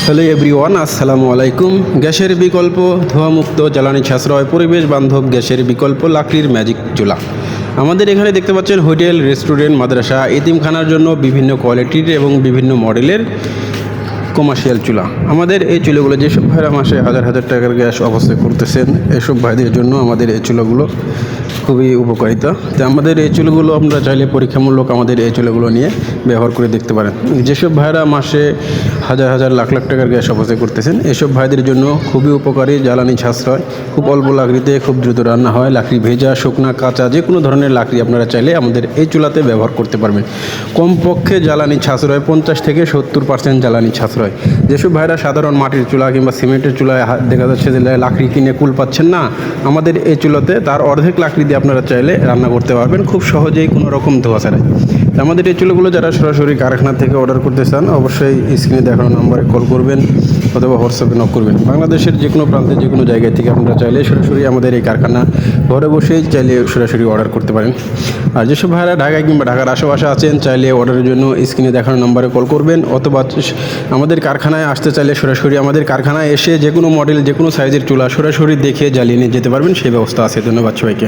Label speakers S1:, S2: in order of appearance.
S1: Hello everyone, আসসালামু আলাইকুম। গ্যাসের বিকল্প, ধোঁয়ামুক্ত, জ্বালানি সাশ্রয়, পরিবেশ বান্ধব গ্যাসের বিকল্প লাকড়ির ম্যাজিক চুলা। আমাদের এখানে দেখতে পাচ্ছেন হোটেল, রেস্টুরেন্ট, মাদ্রাসা, এতিমখানার জন্য বিভিন্ন কোয়ালিটির এবং বিভিন্ন মডেলের কমার্শিয়াল চুলা। আমাদের এই চুলাগুলো যেসব ভাইরা মাসে হাজার হাজার টাকার গ্যাস অপচয় করতেছেন, এসব ভাইদের জন্য আমাদের এই চুলাগুলো খুবই উপকারিতা। তো আমাদের এই চুলাগুলো আপনারা চাইলে পরীক্ষামূলক আমাদের এই চুলাগুলো নিয়ে ব্যবহার করে দেখতে পারেন। যেসব ভাইরা মাসে হাজার হাজার লাখ লাখ টাকার গ্যাস অপচয় করতেছেন, এসব ভাইদের জন্য খুবই উপকারী, জ্বালানি সাশ্রয়, খুব অল্প লাকড়িতে খুব দ্রুত রান্না হয়। লাকড়ি ভেজা, শুকনা, কাঁচা যে কোনো ধরনের লাকড়ি আপনারা চাইলে আমাদের এই চুলাতে ব্যবহার করতে পারবেন। কমপক্ষে জ্বালানি সাশ্রয় 50 থেকে 70% জ্বালানি সাশ্রয়। যেসব ভাইরা সাধারণ মাটির চুলা কিংবা সিমেন্টের চুলায় দেখা যাচ্ছে যে লাকড়ি কিনে কুল পাচ্ছেন না, আমাদের এই চুলাতে তার অর্ধেক লাকড়ি দিয়ে আপনারা চাইলে রান্না করতে পারবেন খুব সহজেই, কোনো রকম ধোঁয়া ছাড়াই। আমাদের এই চুলাগুলো যারা সরাসরি কারখানা থেকে অর্ডার করতে চান, অবশ্যই স্ক্রিনে দেখানো নাম্বারে কল করবেন অথবা হোয়াটসঅ্যাপে নক করবেন। বাংলাদেশের যে কোনো প্রান্তে যে কোনো জায়গায় থেকে আপনারা চাইলে সরাসরি আমাদের এই কারখানা ঘরে বসেই চাইলে সরাসরি অর্ডার করতে পারেন। আর যেসব ভাইরা ঢাকায় কিংবা ঢাকার আশেপাশে আছেন, চাইলে অর্ডারের জন্য স্ক্রিনে দেখানো নাম্বারে কল করবেন অথবা আমাদের কারখানায় আসতে চাইলে সরাসরি আমাদের কারখানায় এসে যে কোনো মডেল, যে কোনো সাইজের চুলা সরাসরি দেখে জ্বালিয়ে নিয়ে যেতে পারবেন, সেই ব্যবস্থা আছে। ধন্যবাদ সবাইকে।